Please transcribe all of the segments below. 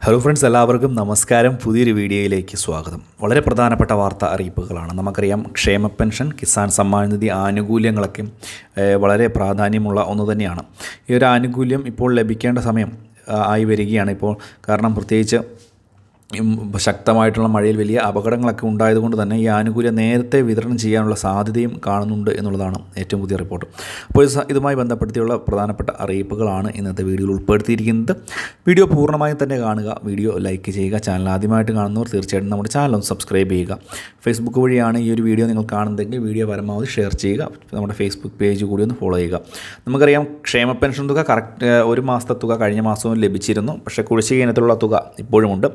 Hello friends, എല്ലാവർക്കും നമസ്കാരം. പുതിയൊരു വീഡിയോയിലേക്ക് സ്വാഗതം. വളരെ പ്രധാനപ്പെട്ട വാർത്താ അറിയിപ്പുകളാണ്. നമുക്കറിയാം, ക്ഷേമ പെൻഷൻ, കിസാൻ സമ്മാൻ നിധി ആനുകൂല്യങ്ങളൊക്കെ വളരെ പ്രാധാന്യമുള്ള ഒന്ന് തന്നെയാണ്. ഈ ഒരു ആനുകൂല്യം ഇപ്പോൾ ലഭിക്കേണ്ട സമയം ആയി വരികയാണ് ഇപ്പോൾ. കാരണം പ്രത്യേകിച്ച് ശക്തമായിട്ടുള്ള മഴയിൽ വലിയ അപകടങ്ങളൊക്കെ ഉണ്ടായതുകൊണ്ട് തന്നെ ഈ ആനുകൂല്യം നേരത്തെ വിതരണം ചെയ്യാനുള്ള സാധ്യതയും കാണുന്നുണ്ട് എന്നുള്ളതാണ് ഏറ്റവും പുതിയ റിപ്പോർട്ട്. അപ്പോൾ ഇതുമായി ബന്ധപ്പെടുത്തിയുള്ള പ്രധാനപ്പെട്ട അറിയിപ്പുകളാണ് ഇന്നത്തെ വീഡിയോയിൽ ഉൾപ്പെടുത്തിയിരിക്കുന്നത്. വീഡിയോ പൂർണ്ണമായും തന്നെ കാണുക, വീഡിയോ ലൈക്ക് ചെയ്യുക. ചാനൽ ആദ്യമായിട്ട് കാണുന്നവർ തീർച്ചയായിട്ടും നമ്മുടെ ചാനൽ ഒന്ന് സബ്സ്ക്രൈബ് ചെയ്യുക. ഫേസ്ബുക്ക് വഴിയാണ് ഈ ഒരു വീഡിയോ നിങ്ങൾ കാണുന്നതെങ്കിൽ വീഡിയോ പരമാവധി ഷെയർ ചെയ്യുക. നമ്മുടെ ഫേസ്ബുക്ക് പേജ് കൂടി ഒന്ന് ഫോളോ ചെയ്യുക. നമുക്കറിയാം, ക്ഷേമ പെൻഷൻ തുക കറക്റ്റ് ഒരു മാസത്തെ തുക കഴിഞ്ഞ മാസവും ലഭിച്ചിരുന്നു. പക്ഷേ കുടിശ്ശിക ഇനത്തിലുള്ള തുക ഇപ്പോഴുമുണ്ട്.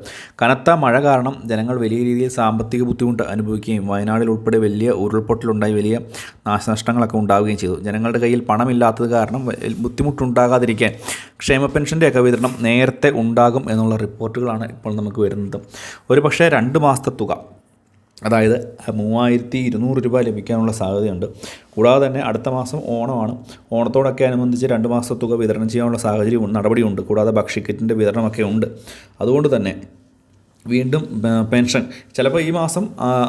കനത്ത മഴ കാരണം ജനങ്ങൾ വലിയ രീതിയിൽ സാമ്പത്തിക ബുദ്ധിമുട്ട് അനുഭവിക്കുകയും വയനാടിൽ ഉൾപ്പെടെ വലിയ ഉരുൾപൊട്ടലുണ്ടായി വലിയ നാശനഷ്ടങ്ങളൊക്കെ ഉണ്ടാവുകയും ചെയ്തു. ജനങ്ങളുടെ കയ്യിൽ പണമില്ലാത്തത് കാരണം ബുദ്ധിമുട്ടുണ്ടാകാതിരിക്കാൻ ക്ഷേമ പെൻഷൻ്റെയൊക്കെ വിതരണം നേരത്തെ ഉണ്ടാകും എന്നുള്ള റിപ്പോർട്ടുകളാണ് ഇപ്പോൾ നമുക്ക് വരുന്നത്. ഒരു പക്ഷേ 2 മാസത്തെ തുക, അതായത് 3200 രൂപ ലഭിക്കാനുള്ള സാധ്യതയുണ്ട്. കൂടാതെ തന്നെ അടുത്ത മാസം ഓണമാണ്. ഓണത്തോടൊക്കെ അനുബന്ധിച്ച് 2 മാസത്തെ തുക വിതരണം ചെയ്യാനുള്ള സാഹചര്യം നടപടിയുണ്ട്. കൂടാതെ ഭക്ഷ്യക്കിറ്റിൻ്റെ വിതരണമൊക്കെ ഉണ്ട്. അതുകൊണ്ട് തന്നെ വീണ്ടും പെൻഷൻ ചിലപ്പോൾ ഈ മാസം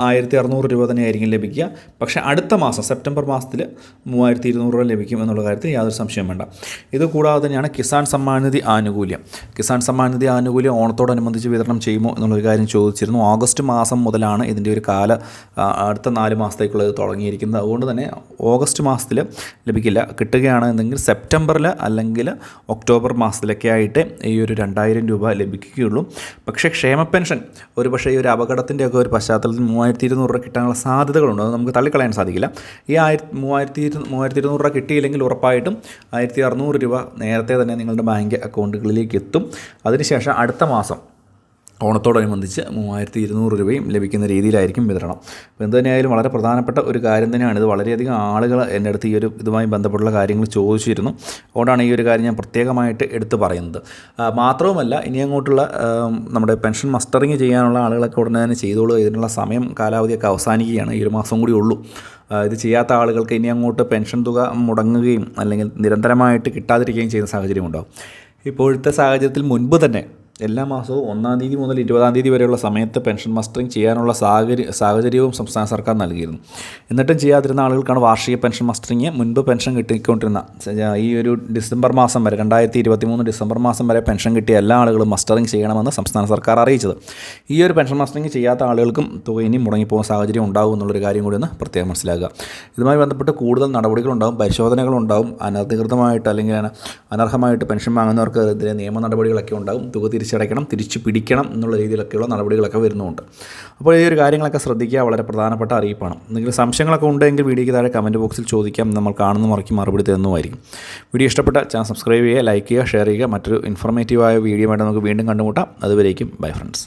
1600 രൂപ തന്നെയായിരിക്കും ലഭിക്കുക. പക്ഷേ അടുത്ത മാസം സെപ്റ്റംബർ മാസത്തിൽ 3200 രൂപ ലഭിക്കും എന്നുള്ള കാര്യത്തിൽ യാതൊരു സംശയം വേണ്ട. ഇത് കൂടാതെ തന്നെയാണ് കിസാൻ സമ്മാൻ നിധി ആനുകൂല്യം. കിസാൻ സമ്മാൻ നിധി ആനുകൂല്യം ഓണത്തോടനുബന്ധിച്ച് വിതരണം ചെയ്യുമോ എന്നുള്ളൊരു കാര്യം ചോദിച്ചിരുന്നു. ഓഗസ്റ്റ് മാസം മുതലാണ് ഇതിൻ്റെ ഒരു അടുത്ത 4 മാസത്തേക്കുള്ളത് തുടങ്ങിയിരിക്കുന്നത്. അതുകൊണ്ട് തന്നെ ഓഗസ്റ്റ് മാസത്തിൽ ലഭിക്കില്ല. കിട്ടുകയാണെന്നുണ്ടെങ്കിൽ സെപ്റ്റംബറിൽ അല്ലെങ്കിൽ ഒക്ടോബർ മാസത്തിലൊക്കെ ആയിട്ട് ഈ ഒരു 2000 രൂപ ലഭിക്കുകയുള്ളൂ. പക്ഷേ ക്ഷേമ പെൻഷൻ ഒരു പക്ഷേ ഈ ഒരു അപകടത്തിൻ്റെയൊക്കെ ഒരു പശ്ചാത്തലത്തിൽ 3200 രൂപ കിട്ടാനുള്ള സാധ്യതകളുണ്ട്. അത് നമുക്ക് തള്ളിക്കളയാൻ സാധിക്കില്ല. ഈ 3200 രൂപ കിട്ടിയില്ലെങ്കിൽ ഉറപ്പായിട്ടും 1600 രൂപ നേരത്തെ തന്നെ നിങ്ങളുടെ ബാങ്ക് അക്കൗണ്ടുകളിലേക്ക് എത്തും. അതിനുശേഷം അടുത്ത മാസം ഓണത്തോടനുബന്ധിച്ച് 3200 രൂപയും ലഭിക്കുന്ന രീതിയിലായിരിക്കും വിതരണം. അപ്പോൾ എന്ത് തന്നെയായാലും വളരെ പ്രധാനപ്പെട്ട ഒരു കാര്യം തന്നെയാണ് ഇത്. വളരെയധികം ആളുകൾ എൻ്റെ അടുത്ത് ഇതുമായി ബന്ധപ്പെട്ടുള്ള കാര്യങ്ങൾ ചോദിച്ചിരുന്നു. അതുകൊണ്ടാണ് ഈ ഒരു കാര്യം ഞാൻ പ്രത്യേകമായിട്ട് എടുത്തു പറയുന്നത്. മാത്രവുമല്ല, ഇനി അങ്ങോട്ടുള്ള നമ്മുടെ പെൻഷൻ മസ്റ്ററിങ് ചെയ്യാനുള്ള ആളുകളൊക്കെ ഉടനെ തന്നെ ചെയ്തോളൂ. ഇതിനുള്ള സമയം കാലാവധിയൊക്കെ അവസാനിക്കുകയാണ്. ഈ ഒരു മാസം കൂടി ഉള്ളൂ. ഇത് ചെയ്യാത്ത ആളുകൾക്ക് ഇനി അങ്ങോട്ട് പെൻഷൻ തുക മുടങ്ങുകയും അല്ലെങ്കിൽ നിരന്തരമായിട്ട് കിട്ടാതിരിക്കുകയും ചെയ്യുന്ന സാഹചര്യമുണ്ടാകും. ഇപ്പോഴത്തെ സാഹചര്യത്തിൽ മുൻപ് തന്നെ എല്ലാ മാസവും 1-ാം തീയതി മുതൽ 20-ാം തീയതി വരെയുള്ള സമയത്ത് പെൻഷൻ മസ്റ്ററിങ് ചെയ്യാനുള്ള സാഹചര്യവും സംസ്ഥാന സർക്കാർ നൽകിയിരുന്നു. എന്നിട്ടും ചെയ്യാതിരുന്ന ആളുകൾക്കാണ് വാർഷിക പെൻഷൻ മസ്റ്ററിങ് മുൻപ് പെൻഷൻ കിട്ടിക്കൊണ്ടിരുന്ന ഈ ഒരു ഡിസംബർ മാസം വരെ 2023 ഡിസംബർ മാസം വരെ പെൻഷൻ കിട്ടിയ എല്ലാ ആളുകളും മസ്റ്ററിങ് ചെയ്യണമെന്ന് സംസ്ഥാന സർക്കാർ അറിയിച്ചത്. ഈ ഒരു പെൻഷൻ മസ്റ്ററിങ് ചെയ്യാത്ത ആളുകൾക്കും തുക ഇനി മുടങ്ങിപ്പോകുന്ന സാഹചര്യം ഉണ്ടാകും എന്നുള്ളൊരു കാര്യം കൂടി ഒന്ന് പ്രത്യേകം മനസ്സിലാക്കുക. ഇതുമായി ബന്ധപ്പെട്ട് കൂടുതൽ നടപടികളുണ്ടാകും, പരിശോധനകളുണ്ടാകും. അനധികൃതമായിട്ട് അല്ലെങ്കിൽ അനർഹമായിട്ട് പെൻഷൻ വാങ്ങുന്നവർക്കെതിരെ നിയമ നടപടികളൊക്കെ ഉണ്ടാകും. തുക തിരിച്ചടയ്ക്കണം, തിരിച്ചു പിടിക്കണം എന്നുള്ള രീതിയിലൊക്കെയുള്ള നടപടികളൊക്കെ വരുന്നുണ്ട്. അപ്പോൾ ഈ ഒരു കാര്യങ്ങളൊക്കെ ശ്രദ്ധിക്കുക. വളരെ പ്രധാനപ്പെട്ട അറിയിപ്പാണ്. എന്തെങ്കിലും സംശയങ്ങളൊക്കെ ഉണ്ടെങ്കിൽ വീഡിയോയ്ക്ക് താഴെ കമൻറ്റ് ബോക്സിൽ ചോദിക്കാം. നമ്മൾ കാണുന്ന മുറയ്ക്ക് മറുപടി തരുന്നതായിരിക്കും. വീഡിയോ ഇഷ്ടപ്പെട്ട ചാനൽ സബ്സ്ക്രൈബ് ചെയ്യുക, ലൈക്ക് ചെയ്യുക, ഷെയർ ചെയ്യുക. മറ്റൊരു ഇൻഫോർമേറ്റീവായ വീഡിയോ ആയിട്ട് നമുക്ക് വീണ്ടും കണ്ടുമുട്ടാം. അതുവരേക്കും ബൈ ഫ്രണ്ട്സ്.